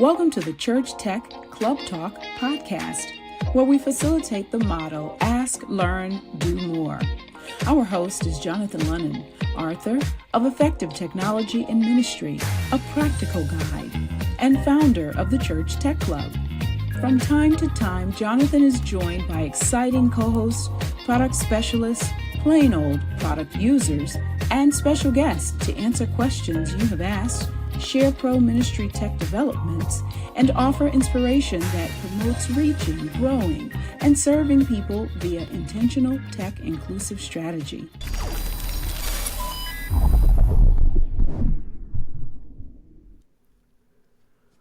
Welcome to the Church Tech Club Talk podcast, where we facilitate the motto, ask, learn, do more. Our host is Jonathan Lonon, author of Effective Technology in Ministry, a practical guide, and founder of the Church Tech Club. From time to time, Jonathan is joined by exciting co-hosts, product specialists, plain old product users, and special guests to answer questions you have asked, share pro ministry tech developments, and offer inspiration that promotes reaching, growing, and serving people via intentional tech inclusive strategy.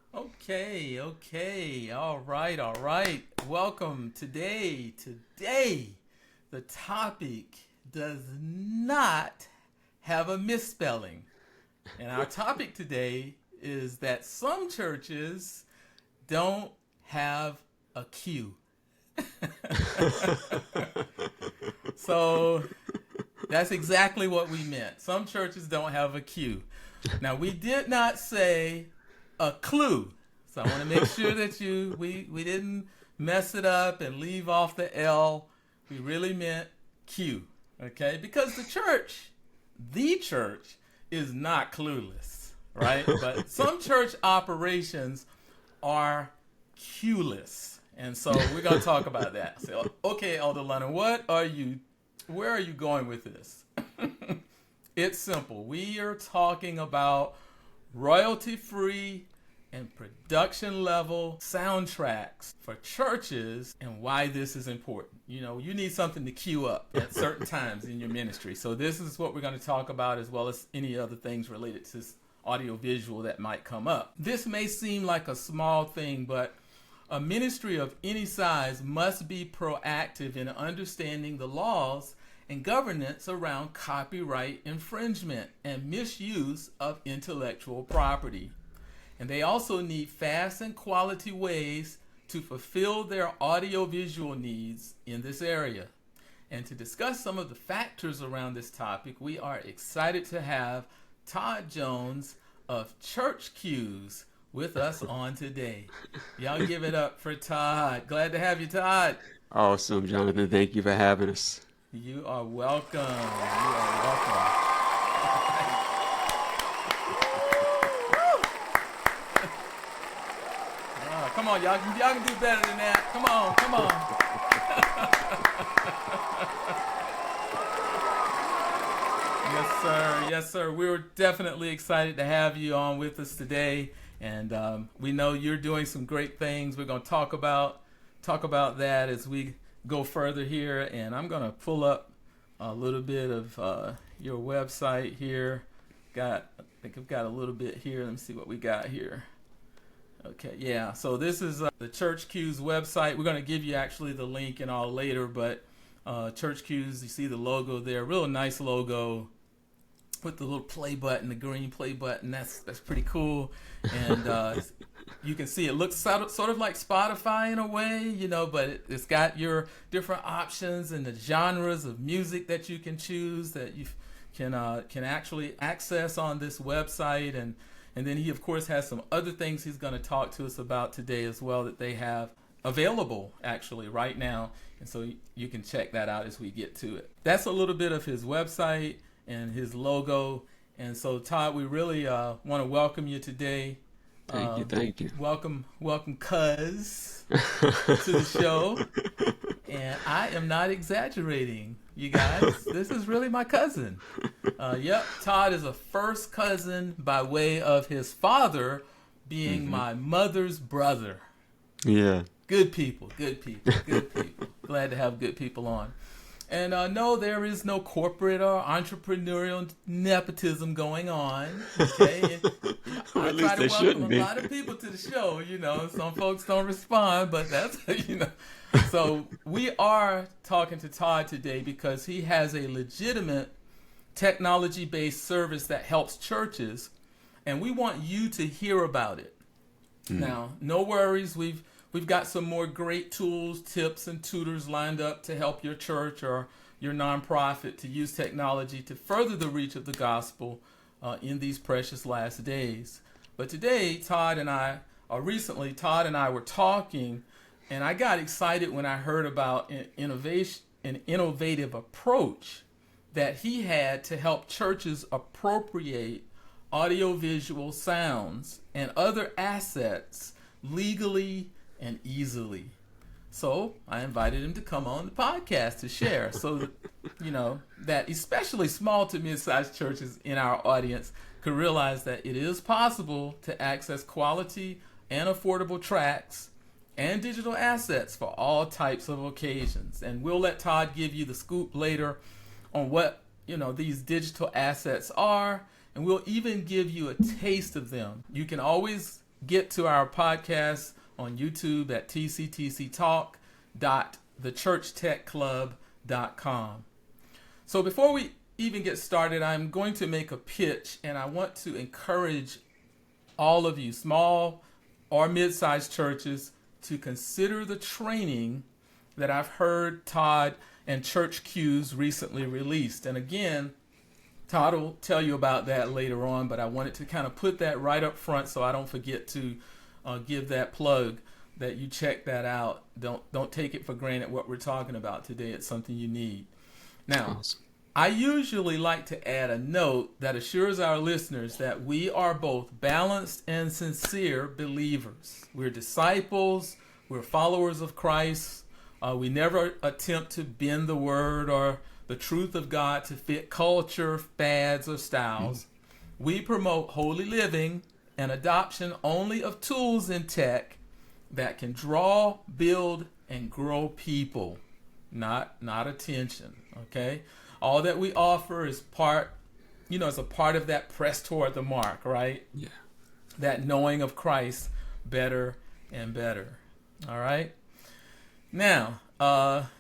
Okay. All right. Welcome. Today, the topic does not have a misspelling. And our topic today is that some churches don't have a queue. So that's exactly what we meant. Some churches don't have a queue. Now, we did not say a clue. So I want to make sure that we didn't mess it up and leave off the L. We really meant Q, okay? Because the church is not clueless, right? But some church operations are cueless. And so we're going to talk about that. So, okay, Elder Lonon, where are you going with this? It's simple. We are talking about royalty-free and production level soundtracks for churches and why this is important. You know, you need something to queue up at certain times in your ministry. So this is what we're going to talk about, as well as any other things related to audiovisual that might come up. This may seem like a small thing, but a ministry of any size must be proactive in understanding the laws and governance around copyright infringement and misuse of intellectual property. And they also need fast and quality ways to fulfill their audiovisual needs in this area. And to discuss some of the factors around this topic, we are excited to have Todd Jones of Church Cues with us on today. Y'all give it up for Todd. Glad to have you, Todd. Awesome, Jonathan. Thank you for having us. You are welcome. Come on, y'all can do better than that. Come on. Yes, sir. We were definitely excited to have you on with us today, and we know you're doing some great things. We're going to talk about that as we go further here, and I'm going to pull up a little bit of your website here. I think I've got a little bit here. Let me see what we got here. Okay, yeah, so this is the Church Cues website. We're going to give you actually the link and all later, but Church Cues, you see the logo there, real nice logo with the little play button, the green play button. That's pretty cool. And you can see it looks sort of like Spotify in a way, you know, but it's got your different options and the genres of music that you can choose that you can actually access on this website. And then he, of course, has some other things he's going to talk to us about today as well that they have available actually right now. And so you can check that out as we get to it. That's a little bit of his website and his logo. And so, Todd, we really want to welcome you today. Thank you. Welcome, cuz, to the show. And I am not exaggerating, you guys. This is really my cousin. Todd is a first cousin by way of his father being my mother's brother. Yeah. Good people. Glad to have good people on. And no, there is no corporate or entrepreneurial nepotism going on. Okay, well, I at try least to they welcome shouldn't a be. lot of people to the show. You know, some folks don't respond, but that's So we are talking to Todd today because he has a legitimate technology-based service that helps churches, and we want you to hear about it. Now, no worries. We've got some more great tools, tips, and tutors lined up to help your church or your nonprofit to use technology to further the reach of the gospel in these precious last days. But today, Todd and I recently, Todd and I were talking, and I got excited when I heard about an innovative approach that he had to help churches appropriate audiovisual sounds and other assets legally and easily. So I invited him to come on the podcast to share, so that, that especially small to mid-sized churches in our audience could realize that it is possible to access quality and affordable tracks and digital assets for all types of occasions. And we'll let Todd give you the scoop later on what these digital assets are, and we'll even give you a taste of them. You can always get to our podcast on YouTube at tctctalk.thechurchtechclub.com. So before we even get started, I'm going to make a pitch, and I want to encourage all of you, small or mid-sized churches, to consider the training that I've heard Todd and Church Q's recently released. And again, Todd will tell you about that later on, but I wanted to kind of put that right up front so I don't forget to give that plug, that you check that out. Don't take it for granted what we're talking about today. It's something you need. Now, Awesome. I usually like to add a note that assures our listeners that we are both balanced and sincere believers. We're disciples, we're followers of Christ. We never attempt to bend the word or the truth of God to fit culture, fads, or styles. We promote holy living and adoption only of tools in tech that can draw, build, and grow people, not attention. Okay? All that we offer is is a part of that press toward the mark, right? Yeah. That knowing of Christ better and better. All right? Now,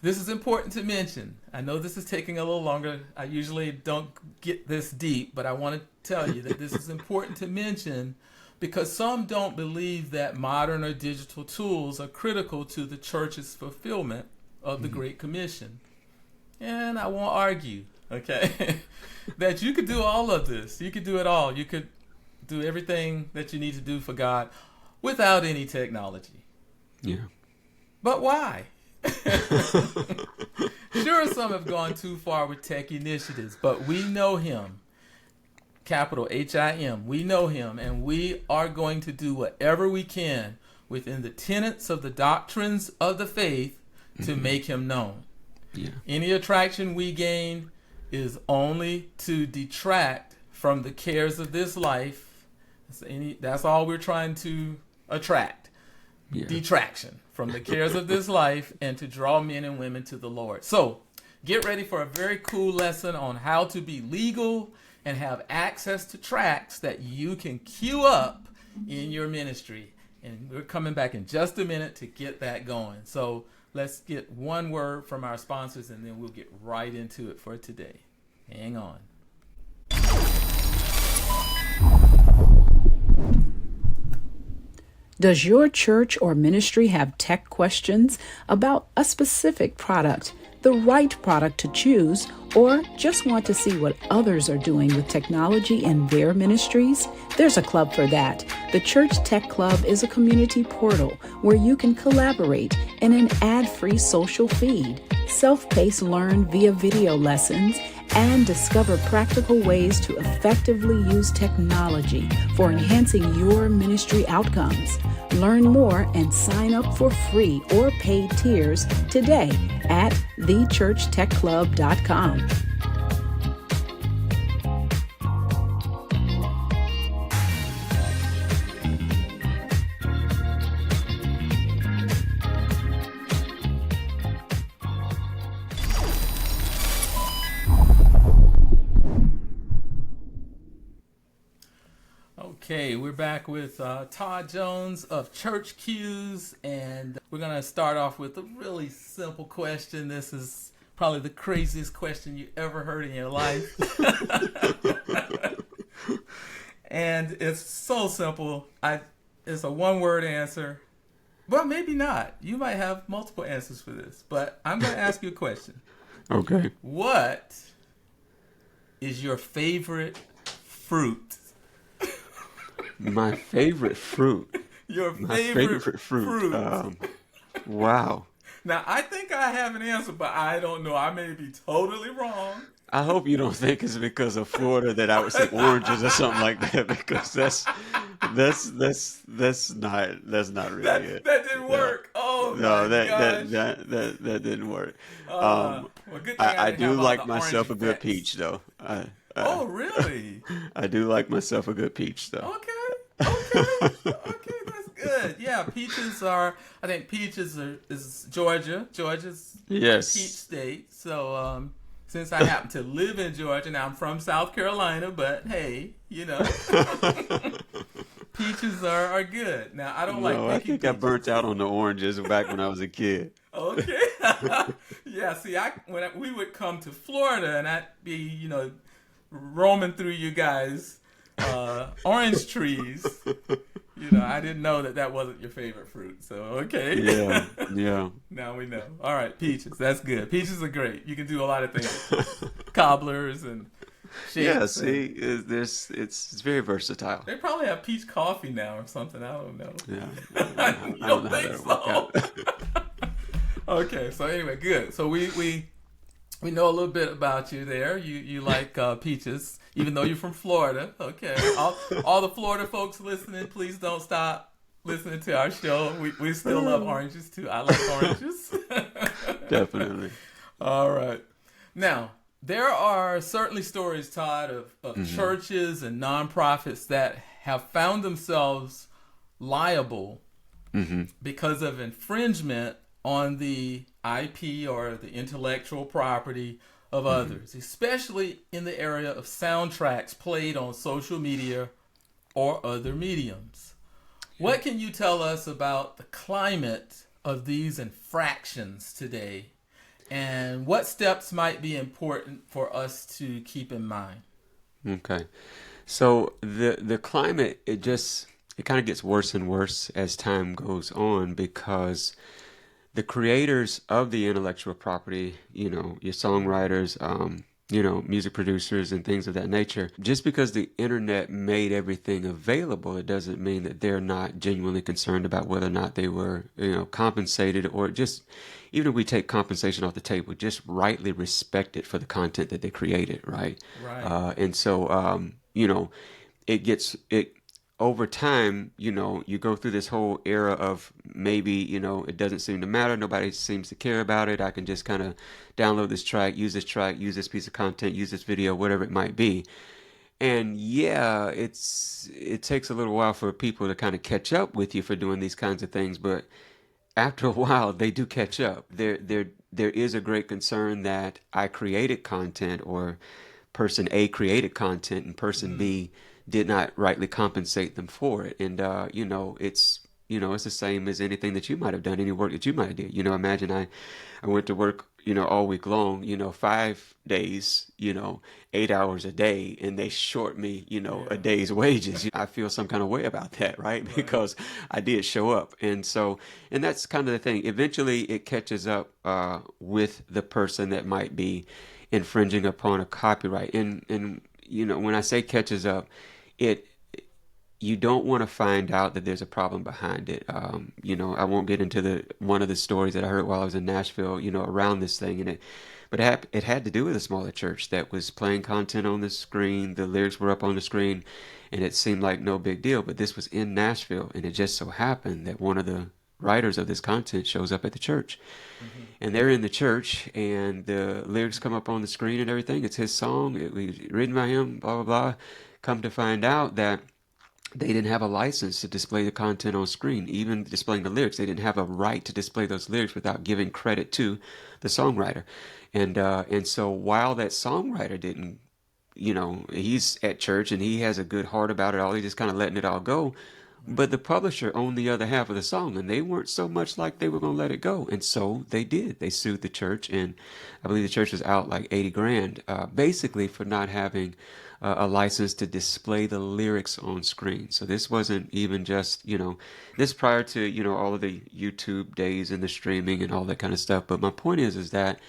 this is important to mention. I know this is taking a little longer. I usually don't get this deep, but I want to tell you that this is important to mention because some don't believe that modern or digital tools are critical to the church's fulfillment of the Great Commission. And I won't argue, okay, that you could do all of this. You could do it all. You could do everything that you need to do for God without any technology. Yeah. But why? Sure, some have gone too far with tech initiatives, but we know him, capital H-I-M. We know him, and we are going to do whatever we can within the tenets of the doctrines of the faith to make him known. Yeah. Any attraction we gain is only to detract from the cares of this life. That's all we're trying to attract. Yeah. Detraction from the cares of this life and to draw men and women to the Lord. So get ready for a very cool lesson on how to be legal and have access to tracks that you can queue up in your ministry. And we're coming back in just a minute to get that going. So let's get one word from our sponsors and then we'll get right into it for today. Hang on. Does your church or ministry have tech questions about a specific product, the right product to choose, or just want to see what others are doing with technology in their ministries? There's a club for that. The Church Tech Club is a community portal where you can collaborate in an ad-free social feed, self-paced learn via video lessons, and discover practical ways to effectively use technology for enhancing your ministry outcomes. Learn more and sign up for free or paid tiers today at thechurchtechclub.com. Okay, we're back with Todd Jones of Church Q's, and we're going to start off with a really simple question. This is probably the craziest question you ever heard in your life. And it's so simple. It's a one-word answer. Well, maybe not. You might have multiple answers for this, but I'm going to ask you a question. Okay. What is your favorite fruit? My favorite fruit. Your My favorite favorite fruit. fruit. Wow. Now, I think I have an answer, but I don't know. I may be totally wrong. I hope you don't think it's because of Florida that I would say oranges or something like that, because that's not really That it. that didn't No, work. Oh no, my that that gosh. that that that didn't work. Um, Well, good thing I, I I didn't do have all the like orange myself a good effects. peach, though. I Oh, really? I do like myself a good peach, though. Okay. Okay. Okay, that's good. Yeah, peaches are. I think peaches is Georgia. Georgia's a peach Yes. state. So, since I happen to live in Georgia, now I'm from South Carolina, but hey, peaches are good. Now I don't like No, I picking think I burnt peaches. out on the oranges back when I was a kid. Okay. Yeah. See, we would come to Florida, and I'd be roaming through you guys, orange trees. I didn't know that wasn't your favorite fruit. So okay. Yeah, yeah. Now we know. All right, peaches. That's good. Peaches are great. You can do a lot of things with peaches. Cobblers and Yeah, shakes, and see, it's very versatile. they probably have peach coffee now or something. I don't know. Yeah, You I don't don't know how think that'll work so? out. Okay. So anyway, good. So we know a little bit about you there. You like peaches, even though you're from Florida. Okay. All the Florida folks listening, please don't stop listening to our show. We still love oranges too. I like oranges. Definitely. All right. Now, there are certainly stories, Todd, of churches and nonprofits that have found themselves liable because of infringement on the IP or the intellectual property of others, especially in the area of soundtracks played on social media or other mediums. What can you tell us about the climate of these infractions today, and what steps might be important for us to keep in mind? Okay. So the climate, it kind of gets worse and worse as time goes on, because the creators of the intellectual property, your songwriters, music producers and things of that nature, just because the internet made everything available, it doesn't mean that they're not genuinely concerned about whether or not they were, compensated, or just, even if we take compensation off the table, just rightly respected for the content that they created, right? Right. And so, it over time, you go through this whole era of maybe, it doesn't seem to matter. Nobody seems to care about it. I can just kind of download this track, use this piece of content, use this video, whatever it might be. And yeah, it takes a little while for people to kind of catch up with you for doing these kinds of things, but after a while, they do catch up. There is a great concern that I created content, or person A created content and person B did not rightly compensate them for it. And it's the same as anything that you might have done, any work that you might have did. Imagine I went to work, all week long, 5 days, 8 hours a day, and they short me, a day's wages. I feel some kind of way about that, right? Because I did show up. And that's kind of the thing. Eventually it catches up with the person that might be infringing upon a copyright. And when I say catches up, it you don't want to find out that there's a problem behind it. I won't get into one of the stories that I heard while I was in Nashville, around this thing, but it had to do with a smaller church that was playing content on the screen. The lyrics were up on the screen, and it seemed like no big deal. But this was in Nashville, and it just so happened that one of the writers of this content shows up at the church. And they're in the church, and the lyrics come up on the screen and everything. It's his song. It was written by him, blah, blah, blah. Come to find out that they didn't have a license to display the content on screen, even displaying the lyrics. They didn't have a right to display those lyrics without giving credit to the songwriter. And so while that songwriter didn't, he's at church and he has a good heart about it all, he's just kind of letting it all go. But the publisher owned the other half of the song, and they weren't so much like they were going to let it go. And so they did. They sued the church, and I believe the church was out like 80 grand, basically for not having a license to display the lyrics on screen. So this wasn't even just, this prior to, all of the YouTube days and the streaming and all that kind of stuff. But my point is that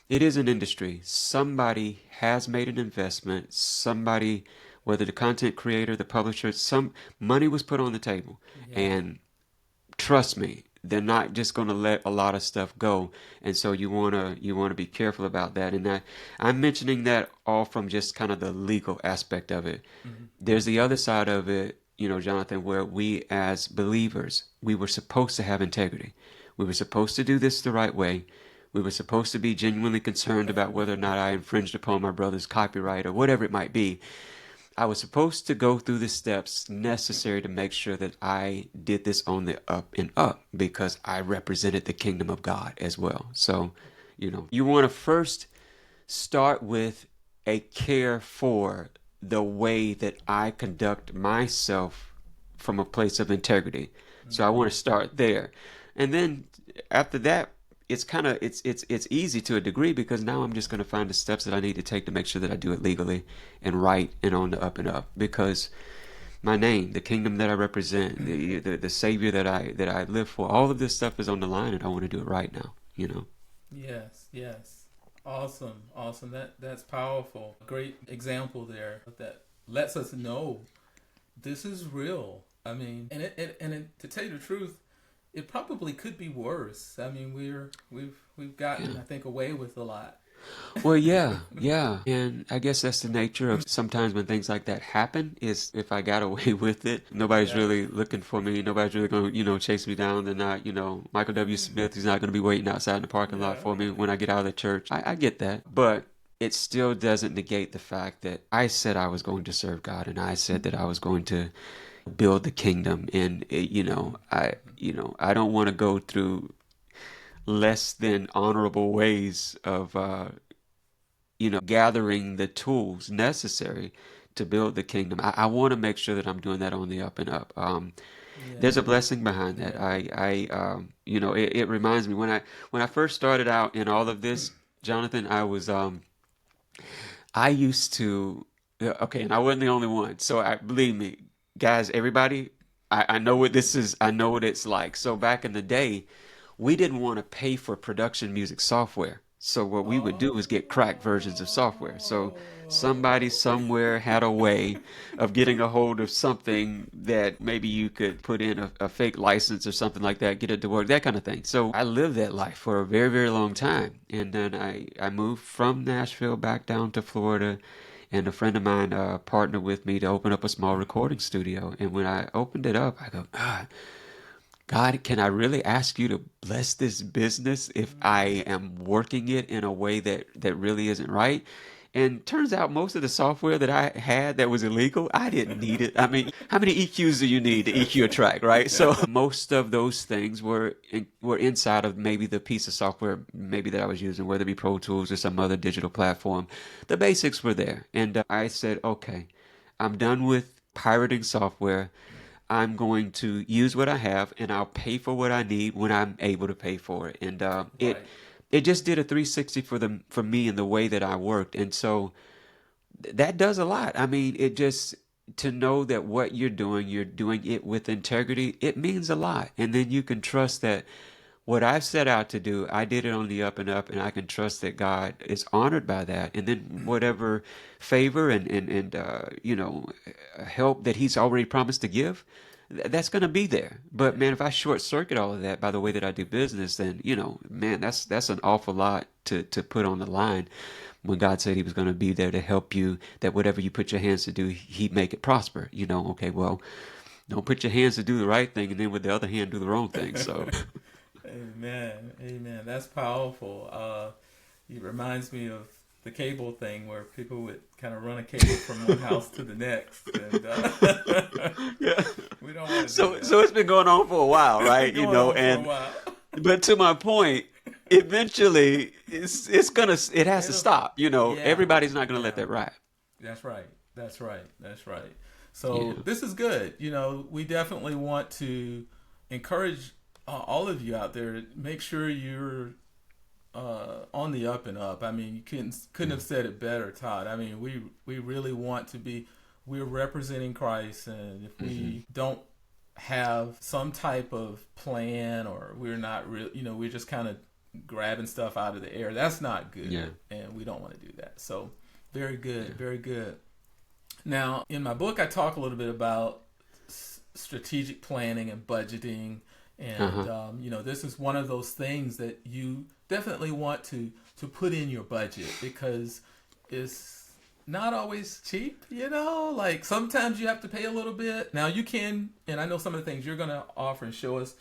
it is an industry. Somebody has made an investment. Somebody whether the content creator, the publisher, some money was put on the table. Yeah. And trust me, they're not just going to let a lot of stuff go. And so you want to be careful about that. And I'm mentioning that all from just kind of the legal aspect of it. Mm-hmm. There's the other side of it, Jonathan, where we as believers, we were supposed to have integrity. We were supposed to do this the right way. We were supposed to be genuinely concerned about whether or not I infringed upon my brother's copyright or whatever it might be. I was supposed to go through the steps necessary to make sure that I did this on the up and up because I represented the kingdom of God as well. So, you want to first start with a care for the way that I conduct myself from a place of integrity. So I want to start there. And then after that, it's kind of it's easy to a degree because now I'm just going to find the steps that I need to take to make sure that I do it legally and right and on the up and up, because my name, the kingdom that I represent, the savior that I live for, all of this stuff is on the line, and I want to do it right now. Yes. Awesome. That's powerful. Great example there that lets us know this is real. I mean, and to tell you the truth, it probably could be worse. I mean, we've gotten, I think, away with a lot. Well, yeah. And I guess that's the nature of sometimes when things like that happen, is if I got away with it, nobody's really looking for me. Nobody's really going to, chase me down. They're not, Michael W. Smith is not going to be waiting outside in the parking lot for me when I get out of the church. I get that. But it still doesn't negate the fact that I said I was going to serve God, and I said that I was going to build the kingdom. And, I don't want to go through less than honorable ways of, gathering the tools necessary to build the kingdom. I want to make sure that I'm doing that on the up and up. There's a blessing behind that. It reminds me when I first started out in all of this, Jonathan, I used to, okay, and I wasn't the only one. So believe me, guys, everybody, I know what this is. I know what it's like. So back in the day, we didn't want to pay for production music software. So what we would do was get cracked versions of software. So somebody somewhere had a way of getting a hold of something that maybe you could put in a fake license or something like that, get it to work, that kind of thing. So I lived that life for a very, very long time. And then I moved from Nashville back down to Florida. And a friend of mine partnered with me to open up a small recording studio. And when I opened it up, I go, God, can I really ask you to bless this business if I am working it in a way that really isn't right? And turns out most of the software that I had that was illegal, I didn't need it. I mean, how many EQs do you need to EQ a track, right? So most of those things were inside of maybe the piece of software maybe that I was using, whether it be Pro Tools or some other digital platform. The basics were there. And I said, okay, I'm done with pirating software. I'm going to use what I have, and I'll pay for what I need when I'm able to pay for it. And it just did a 360 for me in the way that I worked. And so that does a lot. I mean, it just, to know that what you're doing it with integrity, it means a lot. And then you can trust that what I've set out to do, I did it on the up and up, and I can trust that God is honored by that. And then whatever favor and help that He's already promised to give, that's going to be there. But man, if I short circuit all of that by the way that I do business, then man, that's an awful lot to put on the line. When God said He was going to be there to help you, that whatever you put your hands to do, He'd make it prosper. Okay, well, don't put your hands to do the right thing and then with the other hand do the wrong thing. So. Amen. That's powerful. It reminds me of the cable thing where people would kind of run a cable from one house to the next. And, yeah. We don't want to so do that. So it's been going on for a while, right? But to my point, eventually it has to stop. Everybody's not gonna let that ride. That's right. So this is good. We definitely want to encourage all of you out there, make sure you're on the up and up. I mean, you couldn't have said it better, Todd. I mean, we really want to be. We're representing Christ, and if we don't have some type of plan, or we're not real, we're just kind of grabbing stuff out of the air. That's not good, and we don't want to do that. So, very good. Now, in my book, I talk a little bit about strategic planning and budgeting. And, this is one of those things that you definitely want to put in your budget, because it's not always cheap, like sometimes you have to pay a little bit. Now you can, and I know some of the things you're going to offer and show us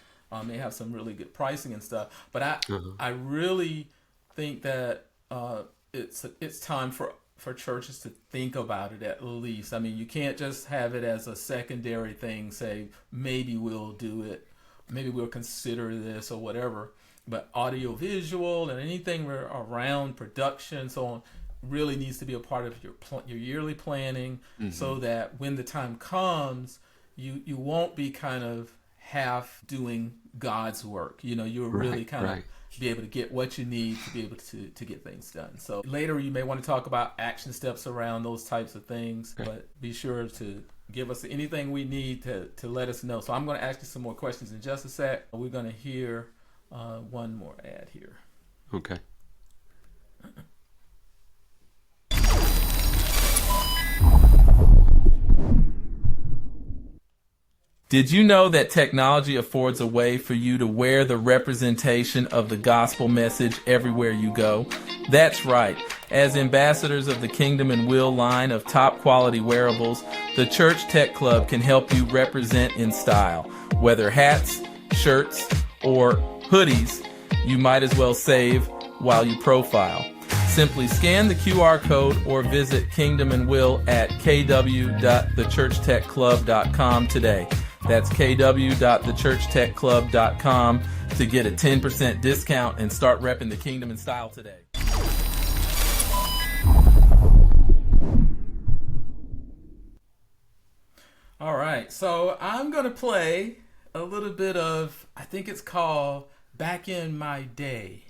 may have some really good pricing and stuff, but I really think that it's time for churches to think about it at least. I mean, you can't just have it as a secondary thing, say, maybe we'll do it, maybe we'll consider this or whatever. But audiovisual and anything around production, so on, really needs to be a part of your yearly planning, so that when the time comes, you won't be kind of half doing God's work. You'll really kind of be able to get what you need to be able to get things done. So later you may want to talk about action steps around those types of things, but be sure to give us anything we need to let us know. So I'm going to ask you some more questions in just a sec. We're going to hear one more ad here. Okay. Did you know that technology affords a way for you to wear the representation of the gospel message everywhere you go? That's right. As ambassadors of the Kingdom and Will line of top quality wearables, the Church Tech Club can help you represent in style. Whether hats, shirts, or hoodies, you might as well save while you profile. Simply scan the QR code or visit Kingdom and Will at kw.thechurchtechclub.com today. That's kw.thechurchtechclub.com to get a 10% discount and start repping the Kingdom in style today. All right, so I'm going to play a little bit of, I think it's called Back in My Day.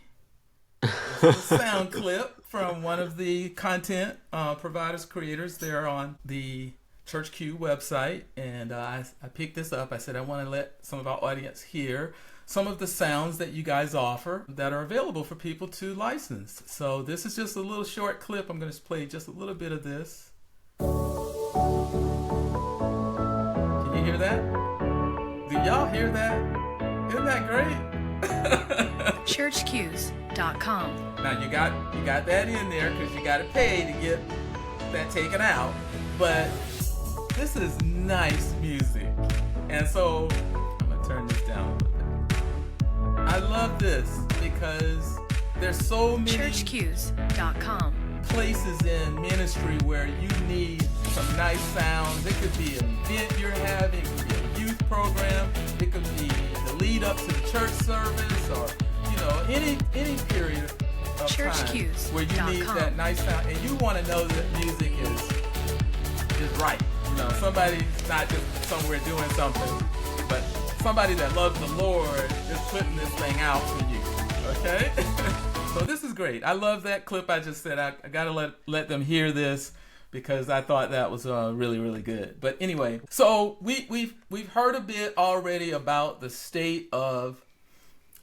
It's a sound clip from one of the content providers, creators there on the Church Q website, and I picked this up. I said I want to let some of our audience hear some of the sounds that you guys offer that are available for people to license. So this is just a little short clip. I'm going to play just a little bit of this. Can you hear that? Do y'all hear that? Isn't that great? churchcues.com. Now you got that in there because you got to pay to get that taken out, but this is nice music. And so I'm gonna turn this down a little bit. I love this because there's so many churchcues.com places in ministry where you need some nice sounds. It could be an event you're having, it could be a youth program, it could be the lead up to the church service, or any period of time where you need that nice sound, and you want to know that music is right. Somebody's not just somewhere doing something, but somebody that loves the Lord is putting this thing out for you. Okay? So this is great. I love that clip I just said. I gotta let them hear this because I thought that was really, really good. But anyway, so we've heard a bit already about the state of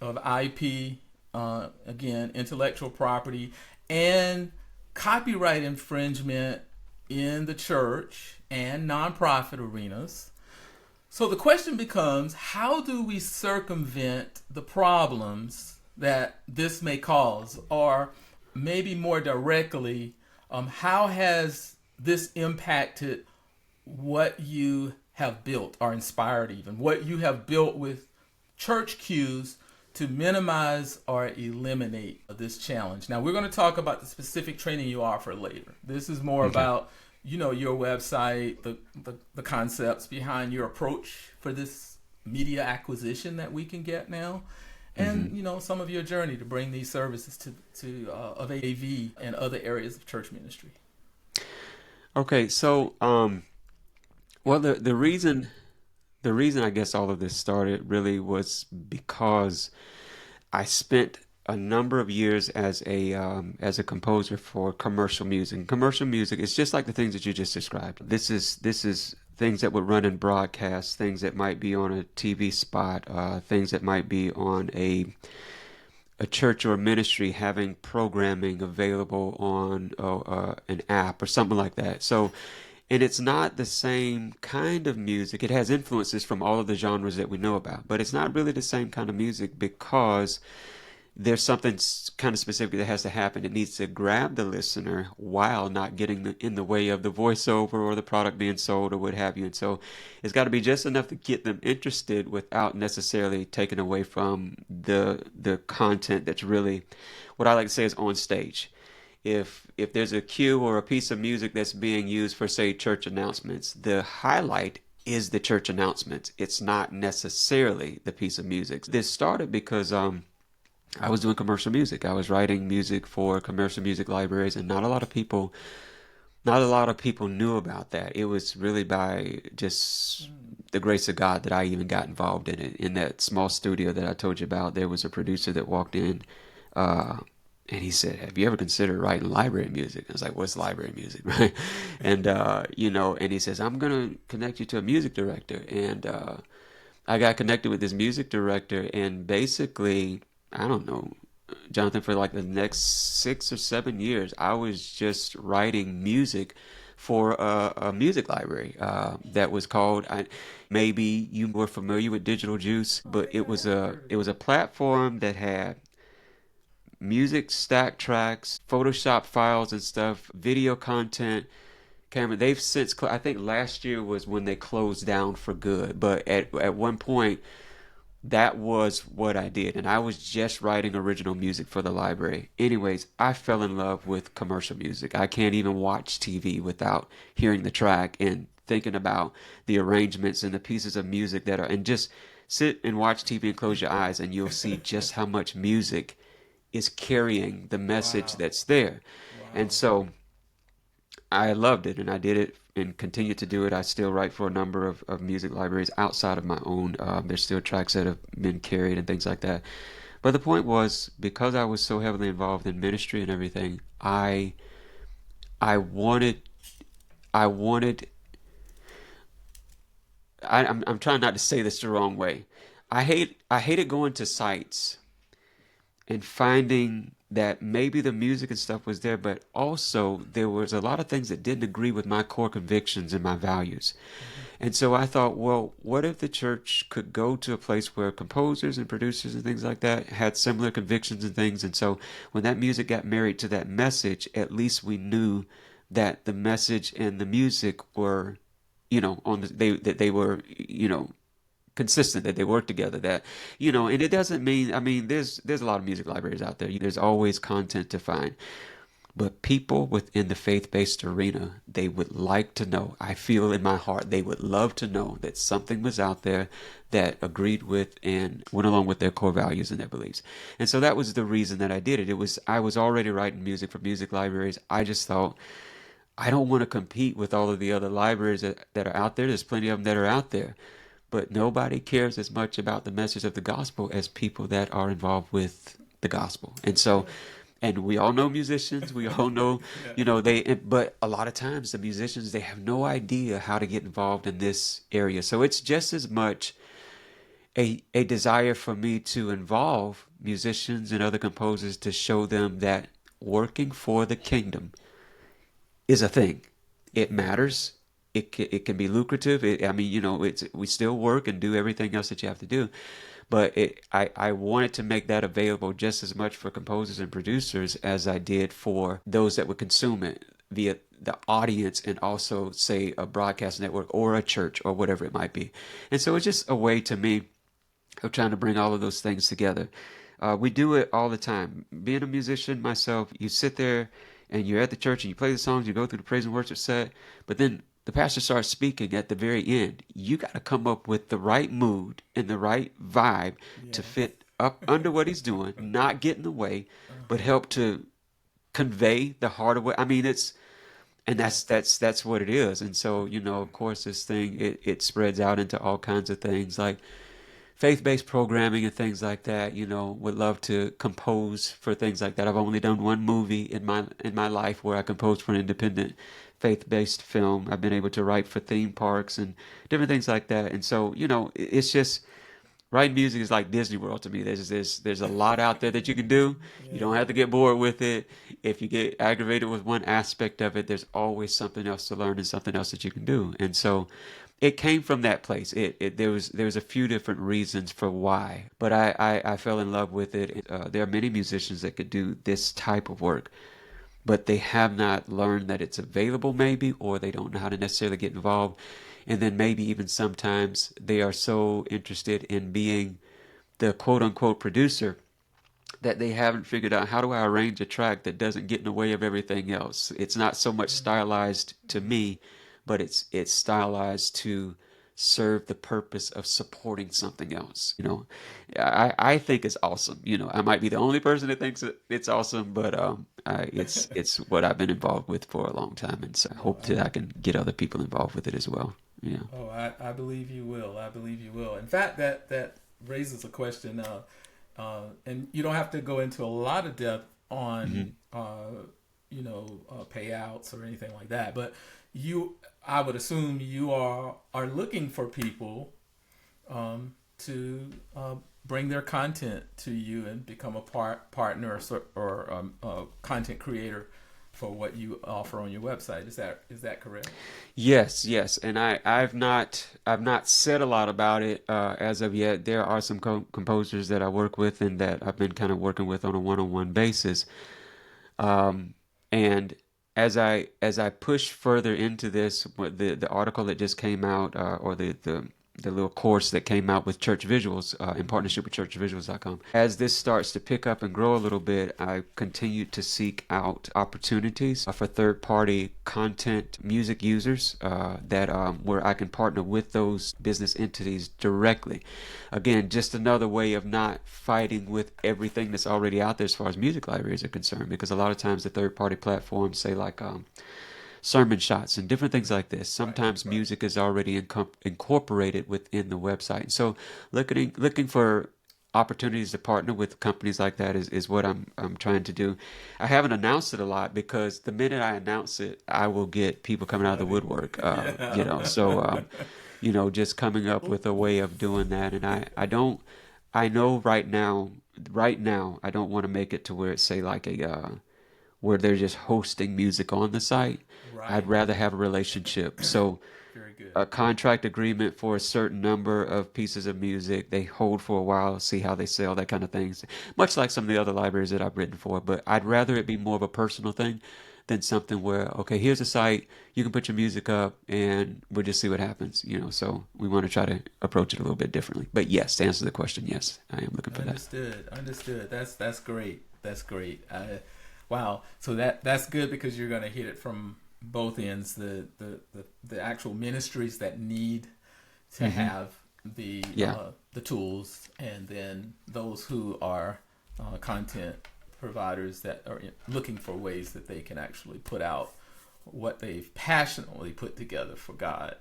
IP, again, intellectual property, and copyright infringement in the church and nonprofit arenas. So the question becomes, how do we circumvent the problems that this may cause? Or maybe more directly, how has this impacted what you have built, or inspired even, what you have built with Church Cues to minimize or eliminate this challenge? Now, we're going to talk about the specific training you offer later. This is more about, your website, the concepts behind your approach for this media acquisition that we can get now, and some of your journey to bring these services to of AV and other areas of church ministry. Okay, so well, the reason I guess all of this started really was because I spent a number of years as a composer for commercial music. And commercial music is just like the things that you just described. This is things that would run in broadcasts, things that might be on a TV spot, things that might be on a church or a ministry having programming available on an app or something like that. So And it's not the same kind of music. It has influences from all of the genres that we know about, but it's not really the same kind of music because there's something kind of specific that has to happen. It needs to grab the listener while not getting in the way of the voiceover or the product being sold or what have you. And so it's got to be just enough to get them interested without necessarily taking away from the content that's really what I like to say is on stage. If there's a cue or a piece of music that's being used for, say, church announcements, the highlight is the church announcements. It's not necessarily the piece of music. This started because I was doing commercial music. I was writing music for commercial music libraries, and not a lot of people knew about that. It was really by just the grace of God that I even got involved in it. In that small studio that I told you about, there was a producer that walked in, and he said, "Have you ever considered writing library music?" I was like, "What's library music?" Right? And and he says, "I'm gonna connect you to a music director." And I got connected with this music director, and basically, I don't know, Jonathan, for like the next 6 or 7 years, I was just writing music for a music library that was called. Maybe you were familiar with Digital Juice, but it was a platform that had music stack tracks, Photoshop files and stuff, video content, camera. They've since, I think last year was when they closed down for good. But at one point, that was what I did. And I was just writing original music for the library. Anyways, I fell in love with commercial music. I can't even watch TV without hearing the track and thinking about the arrangements and the pieces of music that are, and just sit and watch TV and close your eyes and you'll see just how much music is carrying the message Wow. that's there. And Wow. so I loved it and I did it and continue to do it. I still write for a number of music libraries outside of my own. There's still tracks that have been carried and things like that. But the point was, because I was so heavily involved in ministry and everything, I wanted, I wanted, I'm trying not to say this the wrong way. I hated going to sites and finding that maybe the music and stuff was there, but also there was a lot of things that didn't agree with my core convictions and my values. And so I thought, well, what if the church could go to a place where composers and producers and things like that had similar convictions and things? And so when that music got married to that message, at least we knew that the message and the music were, that they were, consistent, that they work together, that and it doesn't mean, I mean, there's a lot of music libraries out there. There's always content to find, but people within the faith-based arena, they would like to know, I feel in my heart, they would love to know that something was out there that agreed with and went along with their core values and their beliefs. And so that was the reason that I did it. I was already writing music for music libraries. I just thought, I don't want to compete with all of the other libraries that are out there. There's plenty of them that are out there. But nobody cares as much about the message of the gospel as people that are involved with the gospel. And so, and we all know musicians, we all know, but a lot of times the musicians, they have no idea how to get involved in this area. So it's just as much a desire for me to involve musicians and other composers to show them that working for the kingdom is a thing. It matters. It can be lucrative. We still work and do everything else that you have to do, but I wanted to make that available just as much for composers and producers as I did for those that would consume it via the audience and also, say, a broadcast network or a church or whatever it might be. And so it's just a way to me of trying to bring all of those things together. We do it all the time. Being a musician myself, you sit there and you're at the church and you play the songs, you go through the praise and worship set, but then the pastor starts speaking at the very end. You got to come up with the right mood and the right vibe to Yes. fit up under what he's doing, not get in the way, but help to convey the heart of what, I mean, and that's Yes. that's what it is. And so, of course, this thing, it spreads out into all kinds of things like faith-based programming and things like that. Would love to compose for things like that. I've only done one movie in my life where I composed for an independent faith-based film. I've been able to write for theme parks and different things like that. And so, it's just writing music is like Disney World to me. There's a lot out there that you can do. You don't have to get bored with it. If you get aggravated with one aspect of it, there's always something else to learn and something else that you can do. And so it came from that place. There was a few different reasons for why, but I fell in love with it. There are many musicians that could do this type of work, but they have not learned that it's available maybe, or they don't know how to necessarily get involved. And then maybe even sometimes they are so interested in being the quote unquote producer that they haven't figured out, how do I arrange a track that doesn't get in the way of everything else? It's not so much stylized to me, but it's stylized to serve the purpose of supporting something else. I think it's awesome. I might be the only person that thinks it's awesome, but it's what I've been involved with for a long time, and so I hope that I can get other people involved with it as well. Yeah. Oh, I believe you will. I believe you will. In fact, that raises a question, and you don't have to go into a lot of depth on, payouts or anything like that. But I would assume you are looking for people to bring their content to you and become a partner or content creator for what you offer on your website. Is that correct? Yes, and I've not said a lot about it as of yet. There are some composers that I work with and that I've been kind of working with on a one-on-one basis. And as I push further into this, the article that just came out, or the little course that came out with Church Visuals, in partnership with churchvisuals.com. As this starts to pick up and grow a little bit, I continue to seek out opportunities for third-party content music users where I can partner with those business entities directly. Again, just another way of not fighting with everything that's already out there as far as music libraries are concerned, because a lot of times the third-party platforms say like sermon shots and different things like this. Sometimes music is already incorporated within the website. So looking for opportunities to partner with companies like that is what I'm trying to do. I haven't announced it a lot because the minute I announce it, I will get people coming out of the woodwork. So just coming up with a way of doing that. And I know right now I don't want to make it to where it's say like where they're just hosting music on the site. Right. I'd rather have a relationship. So Very good. A contract agreement for a certain number of pieces of music, they hold for a while, see how they sell, that kind of things. Much like some of the other libraries that I've written for, but I'd rather it be more of a personal thing than something where, okay, here's a site, you can put your music up and we'll just see what happens, So we want to try to approach it a little bit differently. But yes, to answer the question, yes, I am looking for that. Understood. That's great. That's great. Wow. So that's good because you're going to hit it from both ends. The actual ministries that need to have the tools, and then those who are content providers that are looking for ways that they can actually put out what they've passionately put together for God,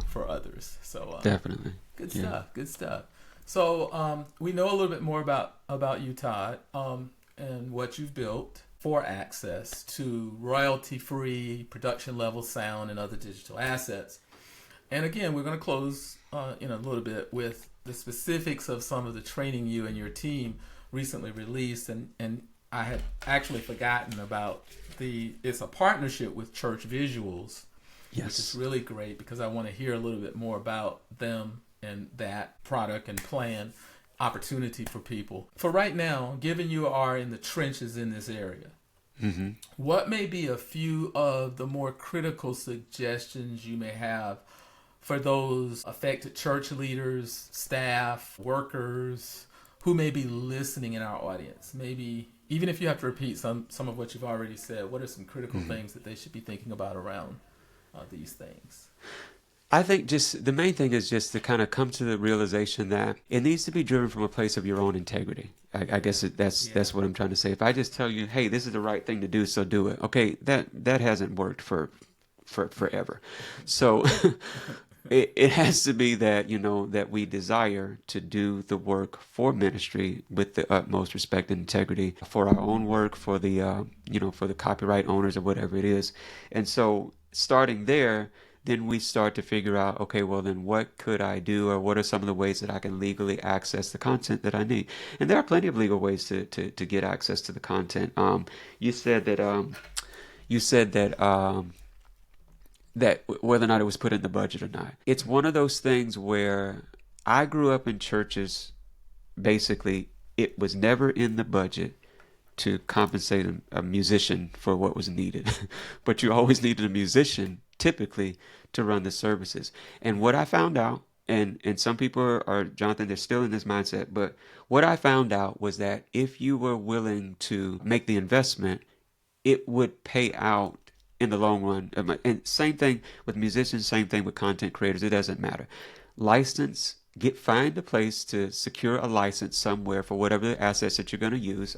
for others. So definitely good stuff. So we know a little bit more about you, Todd, and what you've built for access to royalty-free production-level sound and other digital assets. And again, we're going to close in a little bit with the specifics of some of the training you and your team recently released. And I had actually forgotten about it's a partnership with Church Visuals, yes, which is really great because I want to hear a little bit more about them and that product and plan opportunity for people. For right now, given you are in the trenches in this area, what may be a few of the more critical suggestions you may have for those affected church leaders, staff, workers who may be listening in our audience? Maybe even if you have to repeat some of what you've already said, what are some critical things that they should be thinking about around these things? I think just the main thing is just to kind of come to the realization that it needs to be driven from a place of your own integrity. I guess that's what I'm trying to say. If I just tell you, hey, this is the right thing to do, so do it. Okay, that hasn't worked for forever. So it has to be that, that we desire to do the work for ministry with the utmost respect and integrity for our own work, for the, for the copyright owners or whatever it is. And so starting there, then we start to figure out, okay, well then what could I do, or what are some of the ways that I can legally access the content that I need? And there are plenty of legal ways to get access to the content. You said that whether or not it was put in the budget or not. It's one of those things where I grew up in churches, basically, it was never in the budget to compensate a musician for what was needed. But you always needed a musician, typically, to run the services. And what I found out, and some people are, Jonathan, they're still in this mindset, but what I found out was that if you were willing to make the investment, it would pay out in the long run. And same thing with musicians, same thing with content creators. It doesn't matter. Find a place to secure a license somewhere for whatever assets that you're going to use.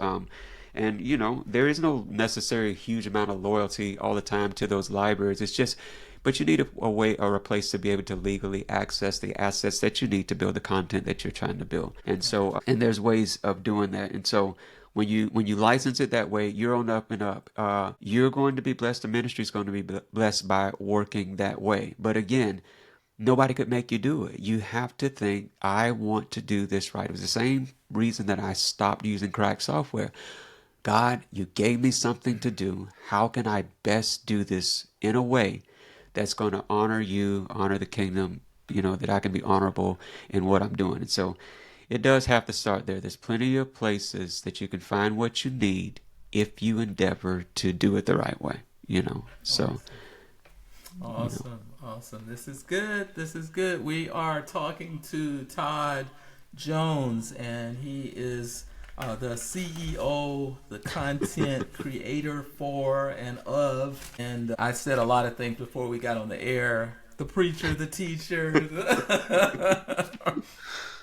And there is no necessary huge amount of loyalty all the time to those libraries. It's just, but you need a way or a place to be able to legally access the assets that you need to build the content that you're trying to build. And so, and there's ways of doing that. And so, when you license it that way, you're on up and up. You're going to be blessed. The ministry is going to be blessed by working that way. But again, nobody could make you do it. You have to think, I want to do this right. It was the same reason that I stopped using crack software. God, you gave me something to do. How can I best do this in a way that's going to honor you, honor the kingdom, that I can be honorable in what I'm doing? And so it does have to start there. There's plenty of places that you can find what you need if you endeavor to do it the right way, So. Awesome. This is good. We are talking to Todd Jones, and he is the CEO, the content creator for and of. And I said a lot of things before we got on the air. The preacher, the teacher,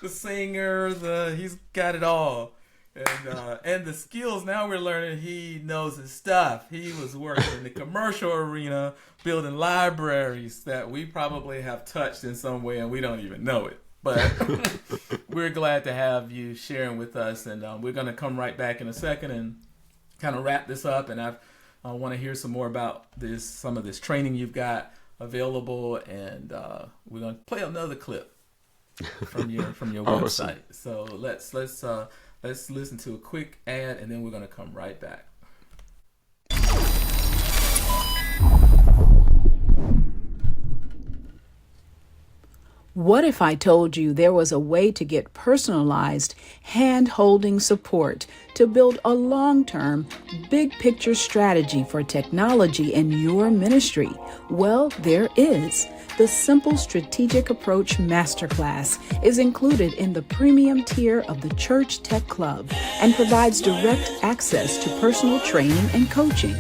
the singer, he's got it all. And the skills, now we're learning he knows his stuff. He was working in the commercial arena, building libraries that we probably have touched in some way and we don't even know it. But we're glad to have you sharing with us, and we're going to come right back in a second and kind of wrap this up. And I want to hear some more about some of this training you've got available, and we're going to play another clip from your website. So let's listen to a quick ad, and then we're going to come right back. What if I told you there was a way to get personalized, hand-holding support to build a long-term, big-picture strategy for technology in your ministry? Well, there is. The Simple Strategic Approach Masterclass is included in the premium tier of the Church Tech Club and provides direct access to personal training and coaching.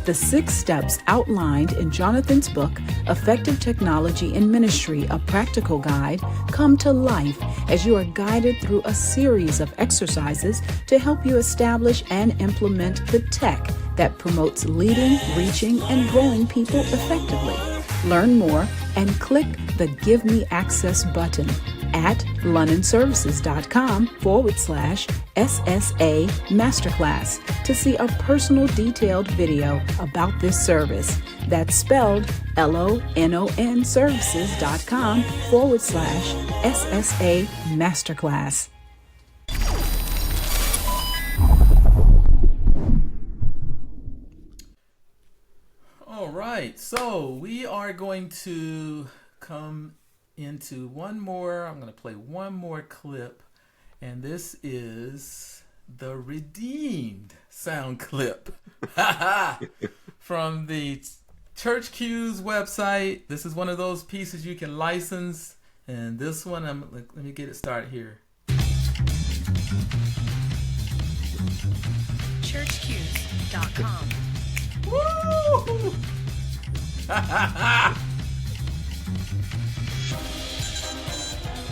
The 6 steps outlined in Jonathan's book, Effective Technology in Ministry, A Practical Guide, come to life as you are guided through a series of exercises to help you establish and implement the tech that promotes leading, reaching, and growing people effectively. Learn more and click the Give Me Access button at lononservices.com/SSA Masterclass to see a personal detailed video about this service. That's spelled LONON services.com/SSA Masterclass. All right, so we are going to come into I'm going to play one more clip, and this is the Redeemed sound clip from the Church Q's website. This is one of those pieces you can license, and this one, let me get it started here. ChurchQs.com. Woo!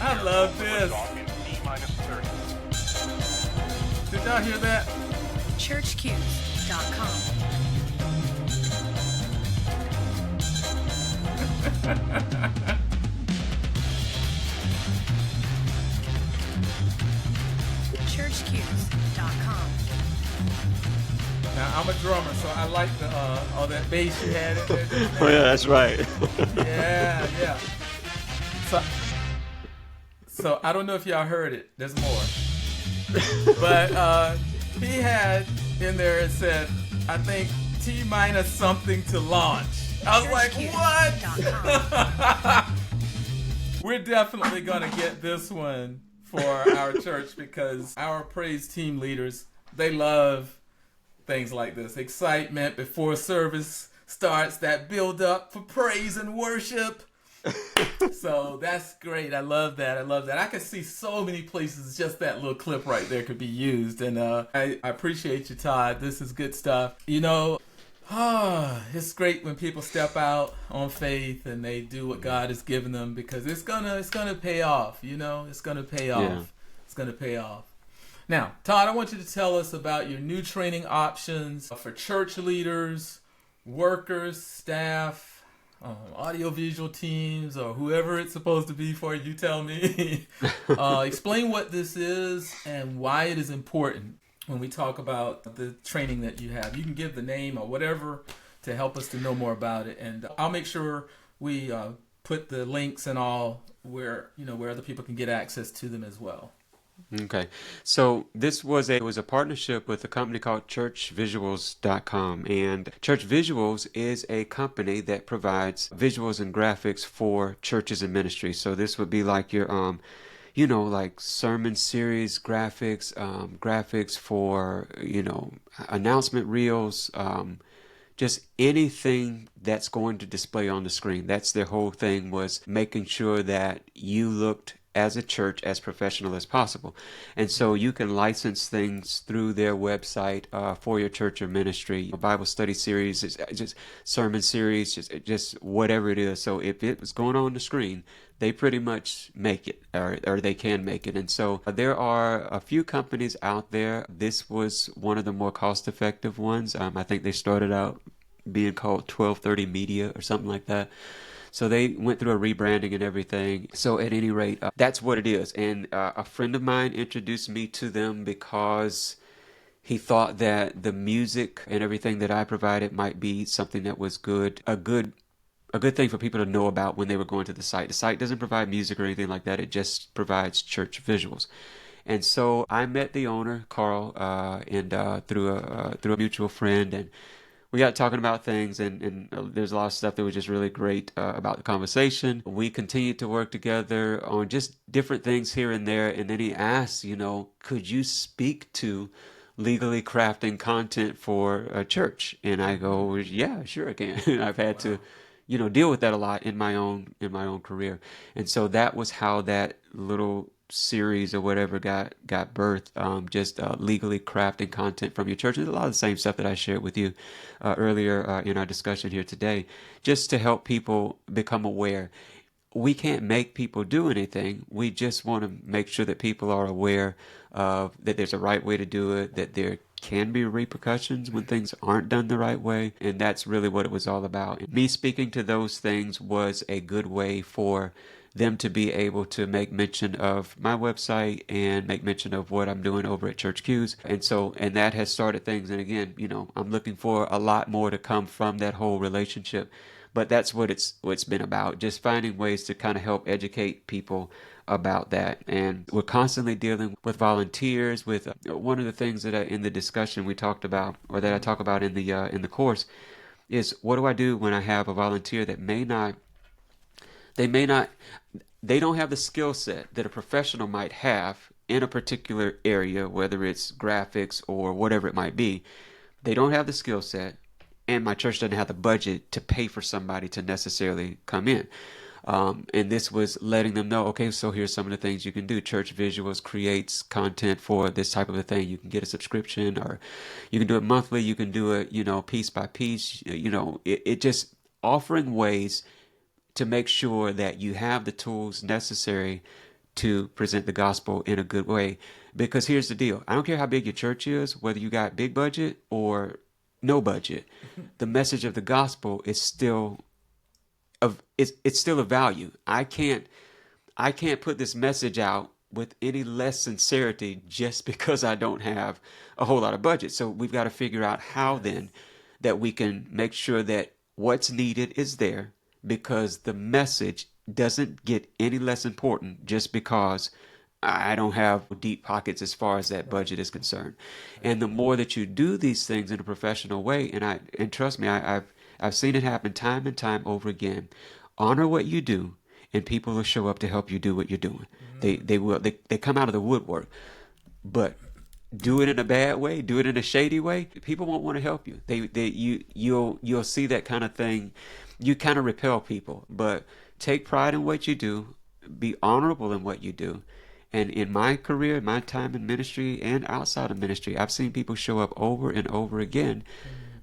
I love this. Did y'all hear that? ChurchQs.com. ChurchQs.com. Now, I'm a drummer, so I like the all that bass you had in there. Just now. Oh yeah, that's right. Yeah. So I don't know if y'all heard it. There's more. But he had in there, it said, I think T minus something to launch. I was like, what? We're definitely going to get this one for our church because our praise team leaders, they love things like this. Excitement before service starts, that build up for praise and worship. So that's great. I love that. I can see so many places just that little clip right there could be used. And I appreciate you, Todd. This is good stuff. You know, it's great when people step out on faith and they do what God has given them because it's gonna pay off. You know, it's gonna pay off. Yeah. It's gonna pay off. Now, Todd, I want you to tell us about your new training options for church leaders, workers, staff, audiovisual teams, or whoever it's supposed to be for. You tell me. Explain what this is and why it is important when we talk about the training that you have. You can give the name or whatever to help us to know more about it, and I'll make sure we put the links and all where other people can get access to them as well. Okay, so this was a partnership with a company called churchvisuals.com, and Church Visuals is a company that provides visuals and graphics for churches and ministries. So this would be like your like sermon series graphics, graphics for announcement reels, just anything that's going to display on the screen. That's their whole thing, was making sure that you looked as a church as professional as possible. And so you can license things through their website for your church or ministry, a Bible study series, just sermon series, just whatever it is. So if it was going on the screen, they pretty much make it, or they can make it. And so there are a few companies out there. This was one of the more cost-effective ones. I think they started out being called 1230 Media or something like that. So they went through a rebranding and everything. So at any rate, that's what it is. And a friend of mine introduced me to them because he thought that the music and everything that I provided might be something that was a good thing for people to know about when they were going to the site. The site doesn't provide music or anything like that. It just provides church visuals. And so I met the owner, Carl, and through a mutual friend, and we got talking about things, and there's a lot of stuff that was just really great about the conversation. We continued to work together on just different things here and there, and then he asked, could you speak to legally crafting content for a church? And I go, yeah, sure I can. I've had to, deal with that a lot in my own career. And so that was how that little series or whatever got birthed, just legally crafting content from your church. There's a lot of the same stuff that I shared with you earlier in our discussion here today, just to help people become aware. We can't make people do anything. We just want to make sure that people are aware of that there's a right way to do it, that there can be repercussions when things aren't done the right way, and that's really what it was all about. And me speaking to those things was a good way for them to be able to make mention of my website and make mention of what I'm doing over at Church Q's. And that has started things. And again, I'm looking for a lot more to come from that whole relationship. But that's what it's been about, just finding ways to kind of help educate people about that. And we're constantly dealing with volunteers. With one of the things that in the discussion we talked about, or that I talk about in the course, is what do I do when I have a volunteer that they don't have the skill set that a professional might have in a particular area, whether it's graphics or whatever it might be. They don't have the skill set, and my church doesn't have the budget to pay for somebody to necessarily come in. And this was letting them know, okay, so here's some of the things you can do. Church Visuals creates content for this type of a thing. You can get a subscription, or you can do it monthly. You can do it, piece by piece. It just offering ways to make sure that you have the tools necessary to present the gospel in a good way. Because here's the deal. I don't care how big your church is, whether you got big budget or no budget. The message of the gospel is still it's still of value. I can't put this message out with any less sincerity just because I don't have a whole lot of budget. So we've got to figure out how then that we can make sure that what's needed is there, because the message doesn't get any less important just because I don't have deep pockets as far as that budget is concerned. And the more that you do these things in a professional way, and trust me, I've seen it happen time and time over again. Honor what you do, and people will show up to help you do what you're doing. They come out of the woodwork, but do it in a bad way, do it in a shady way, people won't want to help you. You'll see that kind of thing. You kind of repel people, but take pride in what you do, be honorable in what you do. And in my career, in my time in ministry and outside of ministry, I've seen people show up over and over again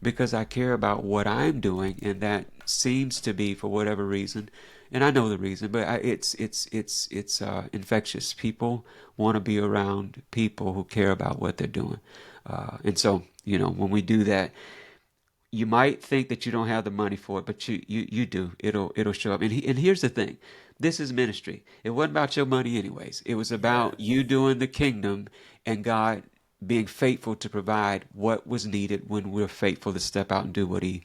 because I care about what I'm doing, and that seems to be, for whatever reason, and I know the reason, but it's infectious. People want to be around people who care about what they're doing, and so when we do that, you might think that you don't have the money for it, but you do. It'll show up. And here's the thing. This is ministry. It wasn't about your money anyways. It was about you doing the kingdom and God being faithful to provide what was needed when we're faithful to step out and do what he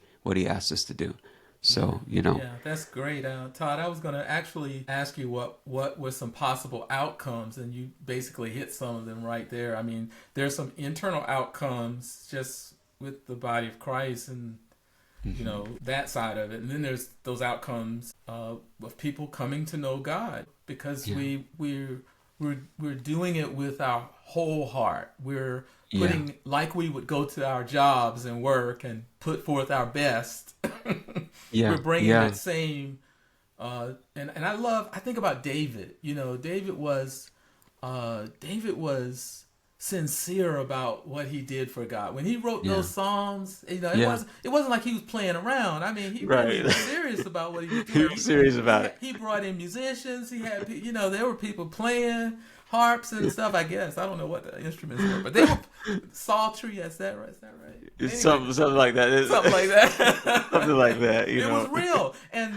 asked us to do. So, Yeah, that's great. Todd, I was going to actually ask you what were some possible outcomes, and you basically hit some of them right there. I mean, there's some internal outcomes just with the body of Christ and that side of it, and then there's those outcomes of people coming to know God because we're doing it with our whole heart. We're putting like we would go to our jobs and work and put forth our best. We're bringing that same and I think about David. David was sincere about what he did for God. When he wrote those Psalms, it wasn't like he was playing around. I mean, he really was serious about what he was doing. He was serious about it. He brought in musicians. He had, there were people playing harps and stuff, I guess. I don't know what the instruments were, but they were psaltery. Is that right? Anyway, something like that. Something like that. Something like that. It was real. And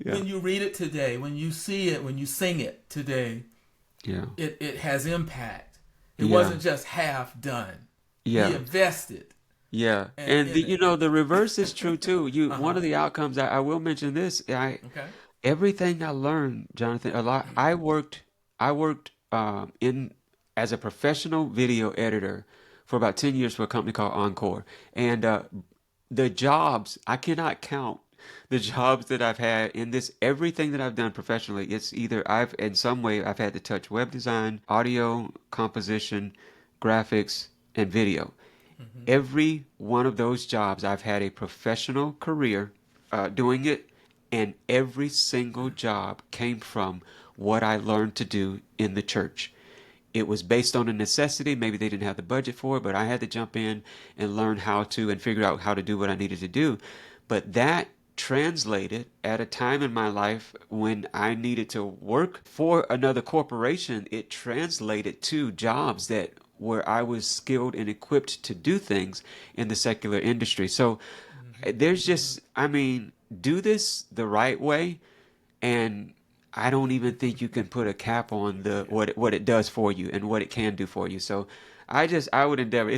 when you read it today, when you see it, when you sing it today, it has impact. It wasn't just half done. Yeah. He invested. Yeah. And the reverse is true too. One of the outcomes, I will mention this. Everything I learned, Jonathan, a lot. I worked in as a professional video editor for about 10 years for a company called Encore. And the jobs, I cannot count the jobs that I've had in this. Everything that I've done professionally, it's either in some way I've had to touch web design, audio composition, graphics, and video. Every one of those jobs, I've had a professional career doing it, and every single job came from what I learned to do in the church. It was based on a necessity. Maybe they didn't have the budget for it, but I had to jump in and learn how to and figure out how to do what I needed to do. But that translated at a time in my life when I needed to work for another corporation. It translated to jobs where I was skilled and equipped to do things in the secular industry. So there's do this the right way, and I don't even think you can put a cap on what it does for you and what it can do for you. So I would endeavor.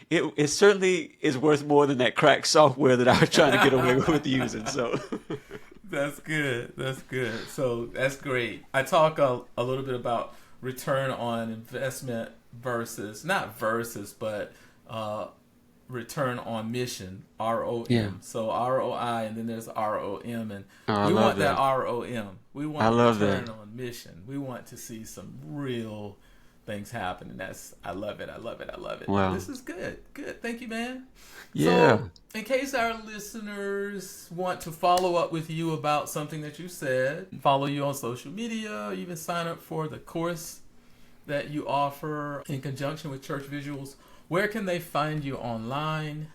It certainly is worth more than that crack software that I was trying to get away with using. So that's good. So that's great. I talk a little bit about return on investment but return on mission, ROM. Yeah. So ROI, and then there's ROM, and I we love want that that. ROM. We want return on mission. We want to see some real things happen, and I love it. Wow. This is good. Thank you, man. Yeah. So, in case our listeners want to follow up with you about something that you said, follow you on social media, or even sign up for the course that you offer in conjunction with Church Visuals, where can they find you online?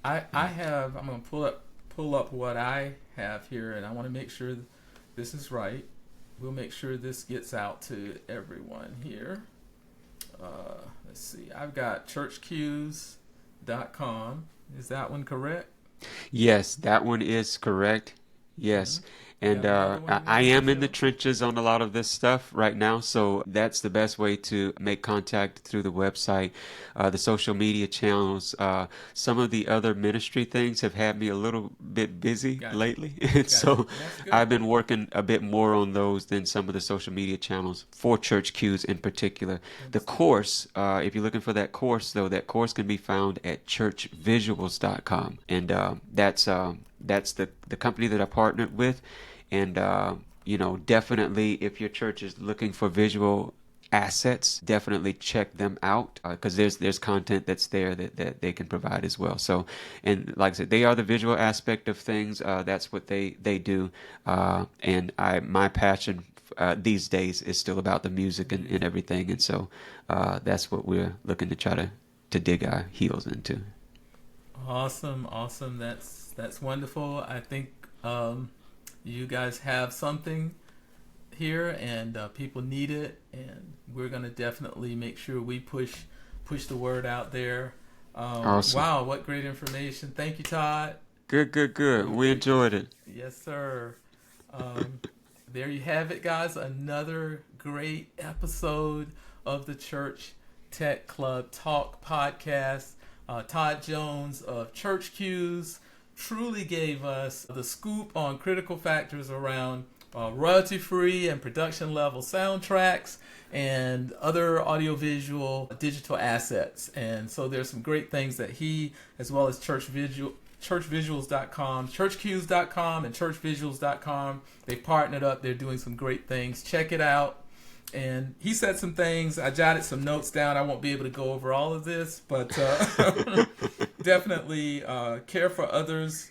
I'm going to pull up what I have here, and I want to make sure this is right. We'll make sure this gets out to everyone here. Let's see. I've got churchcues.com. Is that one correct? Yes, that one is correct. Yes. And another one I you am want in the to trenches on a lot of this stuff right now, so that's the best way to make contact through the website, the social media channels. Some of the other ministry things have had me a little bit busy Gotcha. lately, and Gotcha. so That's good. I've been working a bit more on those than some of the social media channels for Church Q's in particular. The course, if you're looking for that course, though, that course can be found at churchvisuals.com, and that's the company that I partnered with. And definitely if your church is looking for visual assets, definitely check them out, because there's content that's there that they can provide as well. So, and like I said, they are the visual aspect of things. That's what they do. And my passion these days is still about the music and everything. And so that's what we're looking to try to dig our heels into. Awesome. That's wonderful. I think you guys have something here, and people need it, and we're gonna definitely make sure we push the word out there. Awesome. Wow, what great information! Thank you, Todd. Good. We enjoyed it. Yes, sir. There you have it, guys. Another great episode of the Church Tech Club Talk podcast. Todd Jones of Church Q's truly gave us the scoop on critical factors around royalty-free and production-level soundtracks and other audiovisual digital assets. And so there's some great things that he, as well as churchvisuals.com, churchq's.com, and churchvisuals.com, they partnered up. They're doing some great things. Check it out. And he said some things. I jotted some notes down. I won't be able to go over all of this, but definitely care for others'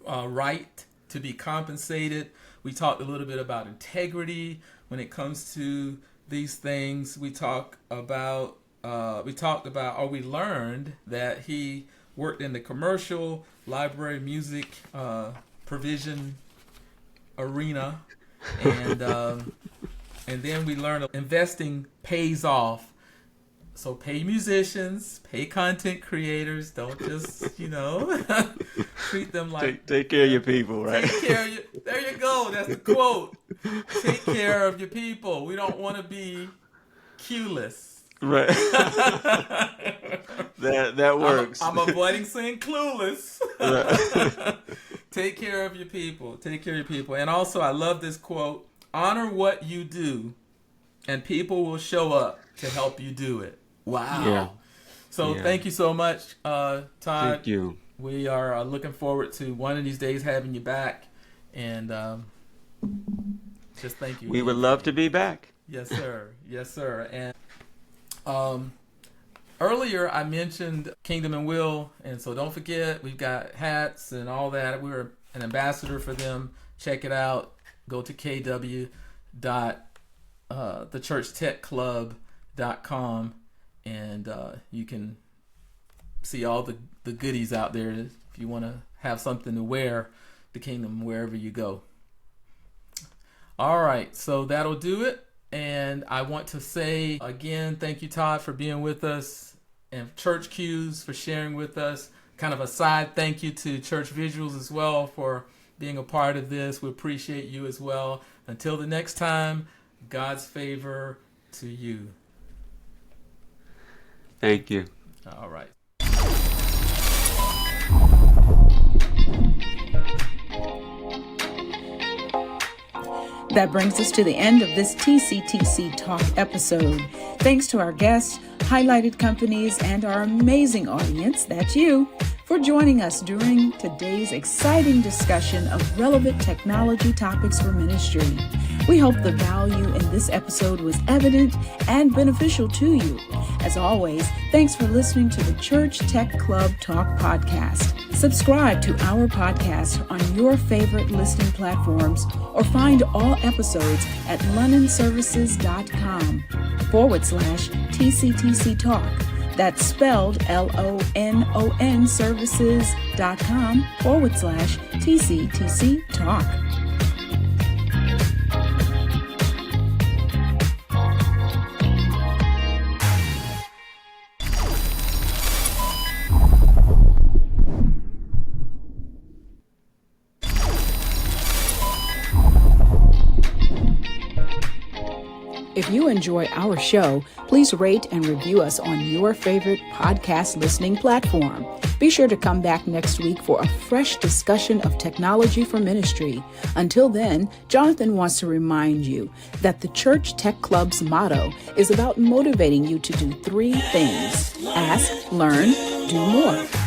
right to be compensated. We talked a little bit about integrity when it comes to these things. We learned that he worked in the commercial library music provision arena, and then we learned investing pays off. So pay musicians, pay content creators. Don't just, treat them like... Take care of your people, right? Take care of there you go. That's the quote. Take care of your people. We don't want to be clueless. Right. that works. I'm avoiding saying clueless. Right. Take care of your people. Take care of your people. And also, I love this quote. Honor what you do, and people will show up to help you do it. Wow. Yeah. So thank you so much, Todd. Thank you. We are looking forward to one of these days having you back. And just thank you. We would love to be back. Yes, sir. Yes, sir. And earlier I mentioned Kingdom and Will, and so don't forget, we've got hats and all that. We're an ambassador for them. Check it out. Go to kw.thechurchtechclub.com, and you can see all the goodies out there if you want to have something to wear the Kingdom wherever you go. All right, so that'll do it. And I want to say again, thank you, Todd, for being with us, and Church Q's for sharing with us. Kind of a side thank you to Church Visuals as well for being a part of this. We appreciate you as well. Until the next time, God's favor to you. Thank you. All right. That brings us to the end of this TCTC Talk episode. Thanks to our guests, highlighted companies, and our amazing audience, that's you, for joining us during today's exciting discussion of relevant technology topics for ministry. We hope the value in this episode was evident and beneficial to you. As always, thanks for listening to the Church Tech Club Talk podcast. Subscribe to our podcast on your favorite listening platforms, or find all episodes at lononservices.com/TCTC Talk. That's spelled LONON services.com/TCTC Talk. you enjoy our show, please rate and review us on your favorite podcast listening platform. Be sure to come back next week for a fresh discussion of technology for ministry. Until then, Jonathan wants to remind you that the Church Tech Club's motto is about motivating you to do 3 things: ask, learn, do more.